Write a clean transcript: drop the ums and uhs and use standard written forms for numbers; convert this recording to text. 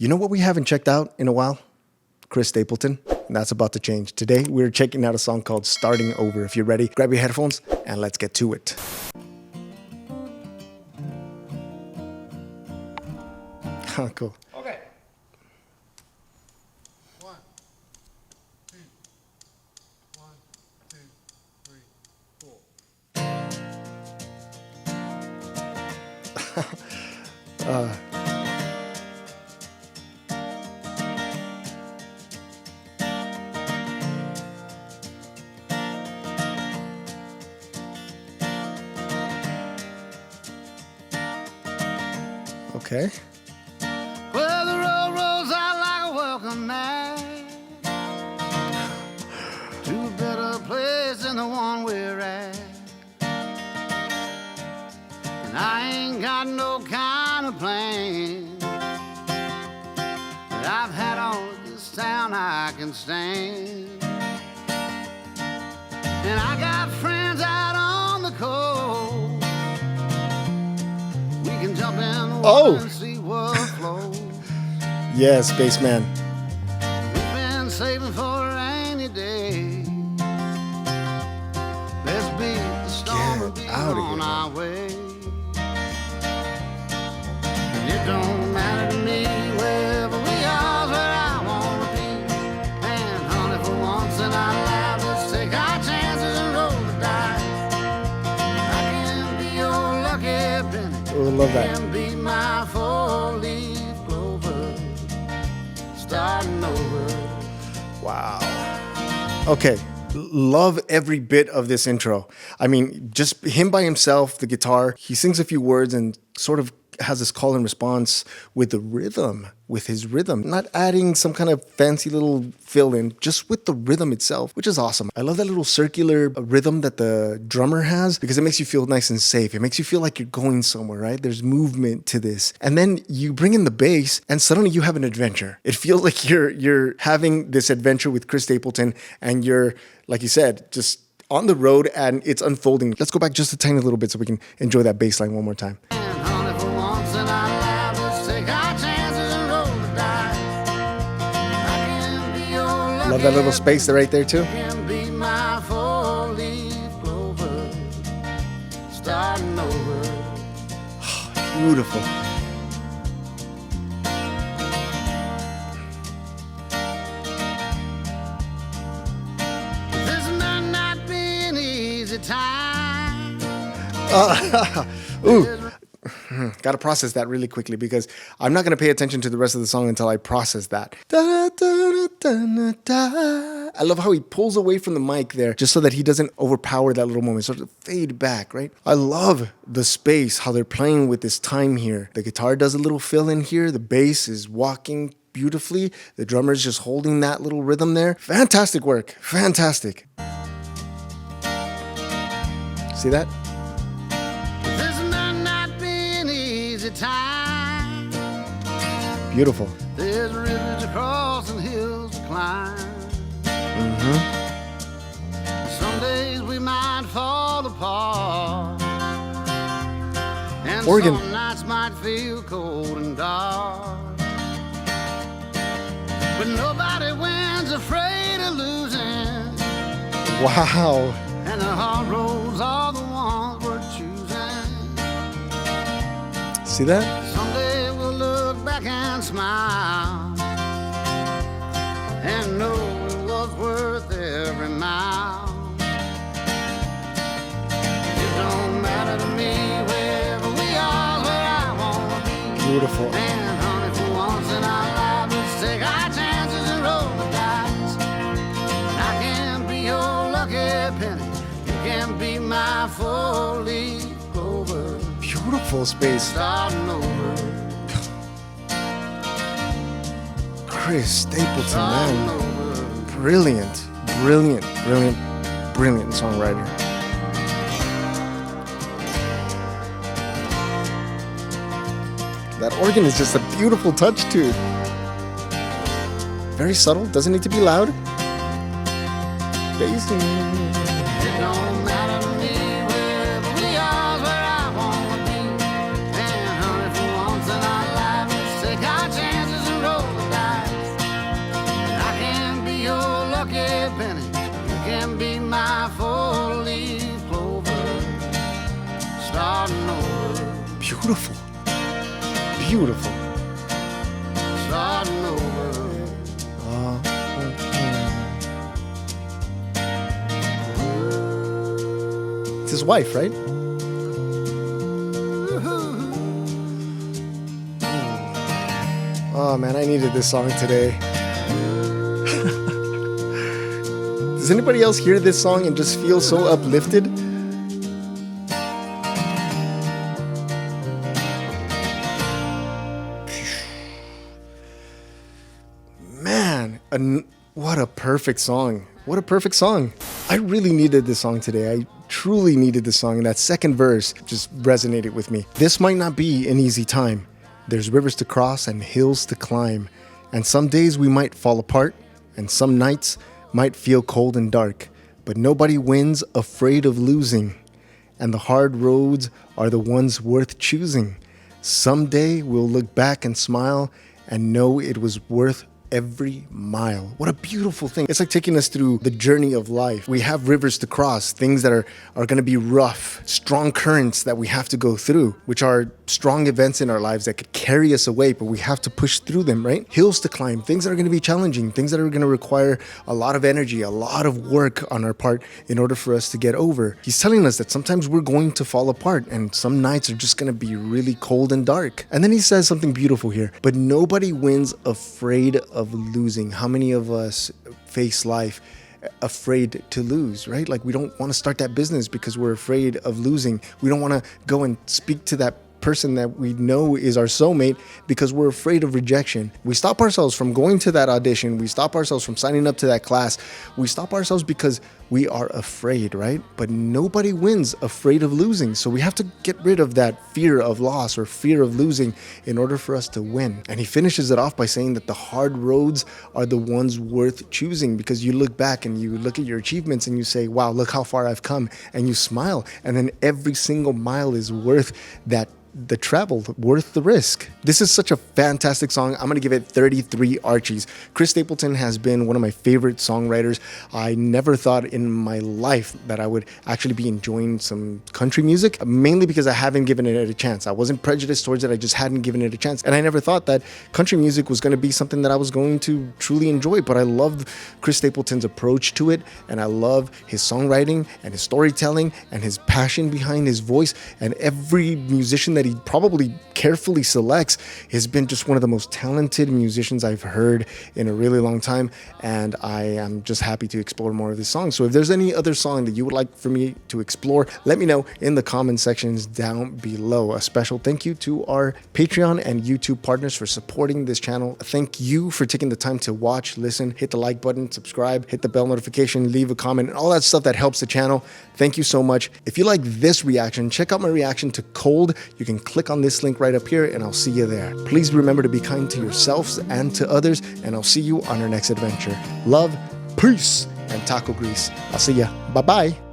You know what we haven't checked out in a while? Chris Stapleton. And that's about to change. Today, we're checking out a song called Starting Over. If you're ready, grab your headphones and let's get to it. Cool. Okay. 1, 2, 1, 2, 3, 4. Okay. Well, the road rolls out like a welcome mat to a better place than the one we're at. And I ain't got no kind of plan, but I've had all of this town I can stand. And I got friends out on the coast. We can jump in water and see what flows. Yes, Spaceman. We've been saving for a rainy day. Let's beat the storm and be on our way. And it don't matter to me wherever we are, where I wanna be. And honey, for once in our lives, let's take our chances and roll the dice. I can be your lucky penny. Oh, love that. Can be my four-leaf clover. Starting over. Wow. Okay. Love every bit of this intro. I mean, just him by himself, the guitar, he sings a few words and sort of has this call and response with the rhythm, with his rhythm, not adding some kind of fancy little fill in, just with the rhythm itself, which is awesome. I love that little circular rhythm that the drummer has because it makes you feel nice and safe. It makes you feel like you're going somewhere, right? There's movement to this. And then you bring in the bass and suddenly you have an adventure. It feels like you're having this adventure with Chris Stapleton and you're, like you said, just on the road and it's unfolding. Let's go back just a tiny little bit so we can enjoy that bass line one more time. Love that little space right there too. Can be my four-leaf clover. Starting over. Beautiful. This might not be an easy time. Ooh. Got to process that really quickly because I'm not going to pay attention to the rest of the song until I process that. Da, da, da, da. I love how he pulls away from the mic there just so that he doesn't overpower that little moment, sort of fade back, right? I love the space, how they're playing with this time here. The guitar does a little fill in here. The bass is walking beautifully. The drummer's just holding that little rhythm there. Fantastic work. Fantastic. See that? Time. Beautiful. There's rivers to cross and hills to climb. Some days we might fall apart, and Organ. some nights might feel cold and dark. But nobody wins afraid of losing. Wow. And the hard roads are the ones we're choosing. See that? Someday we'll look back and smile and know it was worth every mile. It don't matter to me wherever we are, where I wanna be. Beautiful. And honey, for once in our lives, let's take our chances and roll the dice. And I can be your lucky penny. You can be my four-leaf clover. Beautiful space. Starting over. Chris Stapleton, man. Brilliant, brilliant, brilliant, brilliant songwriter. That organ is just a beautiful touch to it. Very subtle, doesn't need to be loud. Bass. It don't matter to me wherever we are, where I wanna be. And honey, for once in our life, let's take our chances and roll beautiful. Beautiful. Starting over. It's his wife, right? Oh man, I needed this song today. Does anybody else hear this song and just feel so uplifted? Man, what a perfect song. What a perfect song. I really needed this song today. I truly needed this song, and that second verse just resonated with me. This might not be an easy time. There's rivers to cross and hills to climb, and some days we might fall apart, and some nights might feel cold and dark, but nobody wins afraid of losing, and the hard roads are the ones worth choosing. Someday we'll look back and smile and know it was worth every mile. What a beautiful thing. It's like taking us through the journey of life. We have rivers to cross, things that are going to be rough, strong currents that we have to go through, which are strong events in our lives that could carry us away, but we have to push through them, right? Hills to climb, things that are going to be challenging, things that are going to require a lot of energy, a lot of work on our part in order for us to get over. He's telling us that sometimes we're going to fall apart and some nights are just going to be really cold and dark. And then he says something beautiful here, but nobody wins afraid of losing. How many of us face life afraid to lose, right? Like we don't want to start that business because we're afraid of losing. We don't want to go and speak to that person that we know is our soulmate because we're afraid of rejection. We stop ourselves from going to that audition. We stop ourselves from signing up to that class. We stop ourselves because we are afraid, right? But nobody wins afraid of losing. So we have to get rid of that fear of loss or fear of losing in order for us to win. And he finishes it off by saying that the hard roads are the ones worth choosing, because you look back and you look at your achievements and you say, wow, look how far I've come, and you smile. And then every single mile is worth the travel, worth the risk. This is such a fantastic song. I'm going to give it 33 Archies. Chris Stapleton has been one of my favorite songwriters. I never thought in my life that I would actually be enjoying some country music, mainly because I haven't given it a chance. I wasn't prejudiced towards it. I just hadn't given it a chance. And I never thought that country music was going to be something that I was going to truly enjoy. But I love Chris Stapleton's approach to it. And I love his songwriting and his storytelling and his passion behind his voice. And every musician that he probably carefully selects has been just one of the most talented musicians I've heard in a really long time, and I am just happy to explore more of his songs. So if there's any other song that you would like for me to explore, let me know in the comment sections down below. A special thank you to our Patreon and YouTube partners for supporting this channel. Thank you for taking the time to watch, listen, hit the like button, subscribe, hit the bell notification, leave a comment, and all that stuff that helps the channel. Thank you so much. If you like this reaction, check out my reaction to Cold. You can click on this link right up here and I'll see you there. Please remember to be kind to yourselves and to others, and I'll see you on our next adventure. Love, peace, and taco grease. I'll see ya. Bye-bye.